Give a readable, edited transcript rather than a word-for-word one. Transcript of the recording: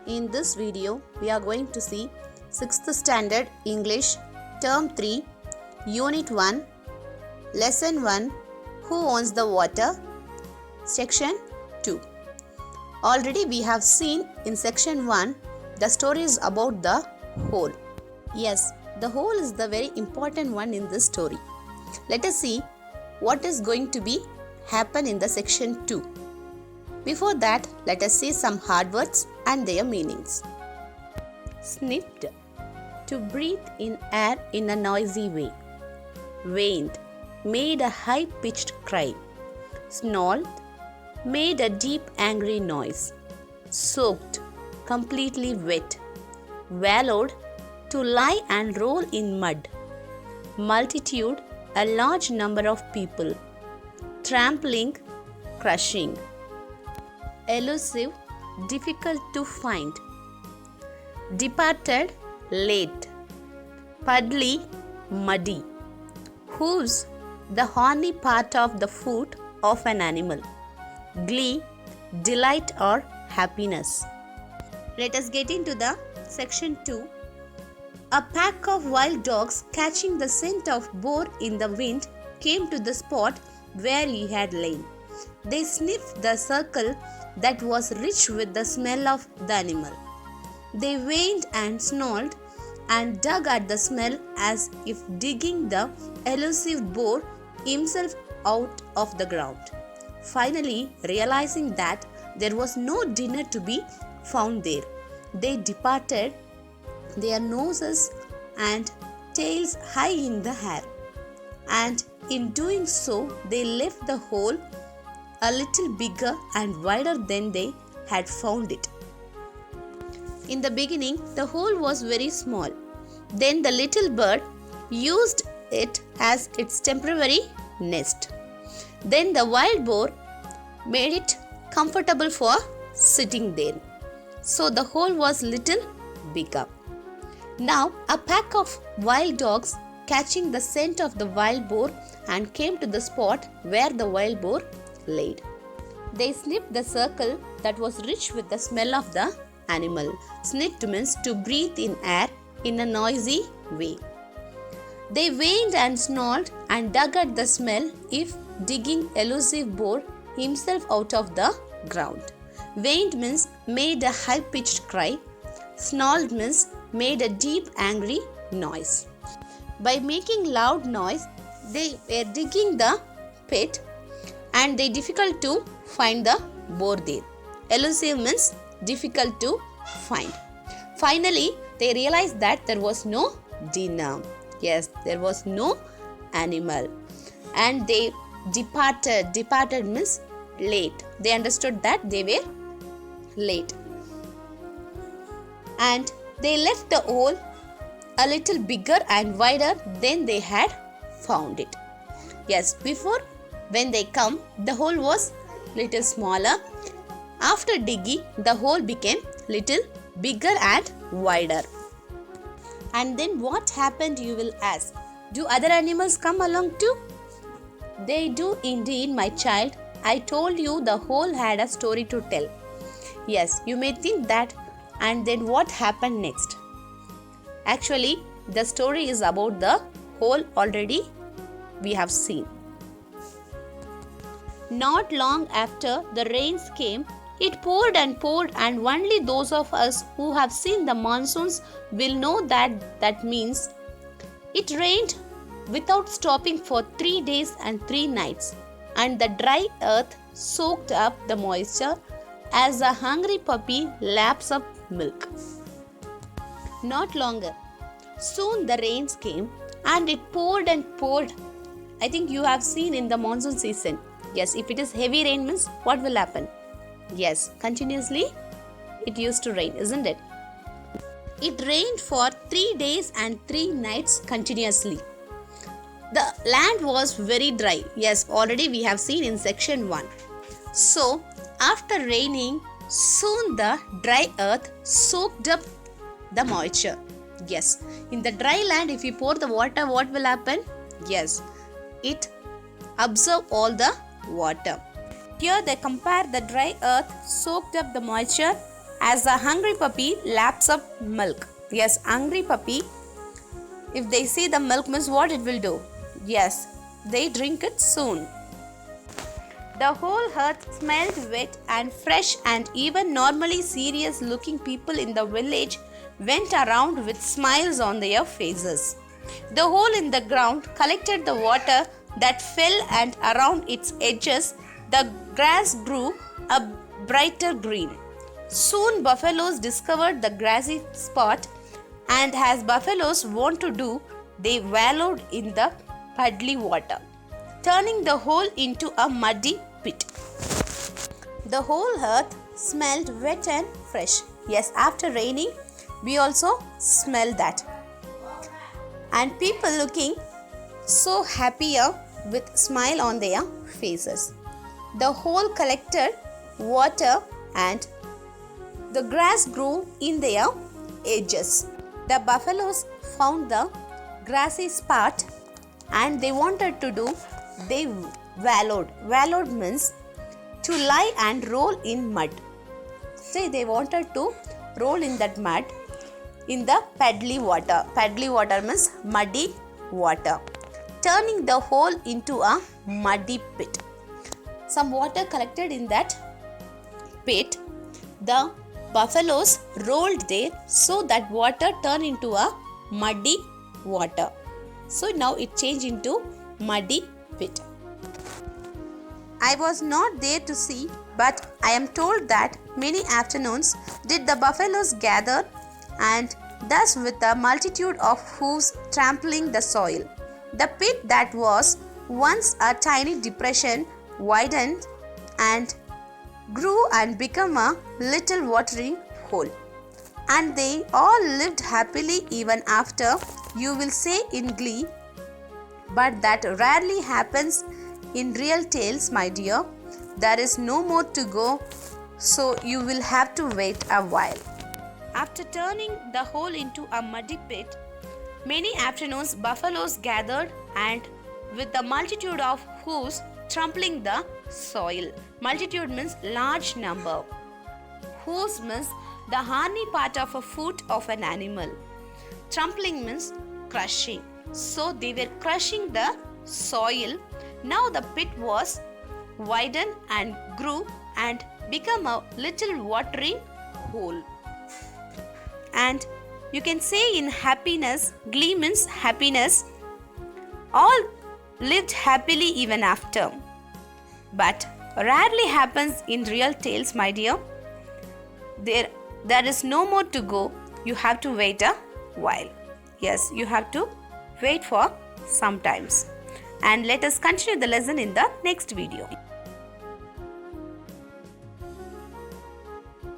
In this video, we are going to see 6th Standard English Term 3, Unit 1, Lesson 1, Who Owns the Water? Section 2. Already we have seen in Section 1, the story is about the hole. Yes, the hole is the very important one in this story. Let us see what is going to be happen in the Section 2. Before that, let us see some hard words and their meanings. Sniffed, to breathe in air in a noisy way. Whined, made a high-pitched cry. Snarled, made a deep angry noise. Soaked, completely wet. Wallowed, to lie and roll in mud. Multitude, a large number of people. Trampling, crushing. Elusive, difficult to find. Departed, late. Puddly, muddy. Hooves, the horny part of the foot of an animal. Glee, delight or happiness. Let us get into the Section 2. A pack of wild dogs catching the scent of boar in the wind came to the spot where he had lain. They sniffed the circle that was rich with the smell of the animal. They whined and snarled and dug at the smell as if digging the elusive boar himself out of the ground. Finally, realizing that there was no dinner to be found there, they departed, their noses and tails high in the air. And in doing so, they left the hole a little bigger and wider than they had found it. In the beginning, the hole was very small. Then the little bird used it as its temporary nest. Then the wild boar made it comfortable for sitting there. So the hole was little bigger. Now a pack of wild dogs catching the scent of the wild boar and came to the spot where the wild boar laid. They sniffed the circle that was rich with the smell of the animal. Sniffed means to breathe in air in a noisy way. They whined and snarled and dug at the smell if digging elusive boar himself out of the ground. Whined means made a high-pitched cry. Snarled means made a deep angry noise. By making loud noise, they were digging the pit and they difficult to find the boar there. Elusive means difficult to find. Finally, they realized that there was no dinner. Yes, there was no animal. And they departed. Departed means late. They understood that they were late. And they left the hole a little bigger and wider than they had found it. Yes, before when they come, the hole was little smaller. After digging, the hole became little bigger and wider. And then what happened, you will ask? Do other animals come along too? They do indeed, my child. I told you the hole had a story to tell. Yes, you may think that. And then what happened next? Actually, the story is about the hole already we have seen. Not long after the rains came, it poured, and only those of us who have seen the monsoons will know that means it rained without stopping for 3 days and 3 nights, and the dry earth soaked up the moisture as a hungry puppy laps up milk. Not longer. Soon the rains came and it poured and poured. I think you have seen in the monsoon season. Yes, if it is heavy rain means what will happen? Yes, continuously it used to rain, isn't it? It rained for 3 days and 3 nights continuously. The land was very dry. Yes, already we have seen in Section 1. So, after raining, soon the dry earth soaked up the moisture. Yes, in the dry land, if you pour the water, what will happen? Yes, it absorbs all the water. Here they compare the dry earth soaked up the moisture as the hungry puppy laps up milk. Yes, hungry puppy, if they see the milk means what it will do? Yes, they drink it soon. The whole earth smelled wet and fresh, and even normally serious looking people in the village went around with smiles on their faces. The hole in the ground collected the water that fell, and around its edges the grass grew a brighter green. Soon buffaloes discovered the grassy spot, and as buffaloes want to do, they wallowed in the puddly water, turning the hole into a muddy pit. The whole earth smelled wet and fresh. Yes, after raining, we also smell that. And people looking so happier with smile on their faces. The hole collected water and the grass grew in their edges. The buffaloes found the grassy spot and they wanted to do, they wallowed. Wallowed means to lie and roll in mud. See, they wanted to roll in that mud in the puddly water. Puddly water means muddy water, turning the hole into a muddy pit. Some water collected in that pit. The buffaloes rolled there, so that water turned into a muddy water. So now it changed into muddy pit. I was not there to see, but I am told that many afternoons did the buffaloes gather, and thus with a multitude of hooves trampling the soil. The pit that was once a tiny depression widened and grew and became a little watering hole. And they all lived happily even after, you will say in glee, but that rarely happens in real tales, my dear. There is no more to go, so you will have to wait a while. After turning the hole into a muddy pit, many afternoons buffaloes gathered, and with the multitude of hooves trampling the soil. Multitude means large number. Hooves means the horny part of a foot of an animal. Trampling means crushing. So they were crushing the soil. Now the pit was widened and grew and became a little watering hole. And you can say in happiness, glee means happiness. All lived happily even after. But rarely happens in real tales, my dear. There is no more to go. You have to wait a while. Yes, you have to wait for some times. And let us continue the lesson in the next video.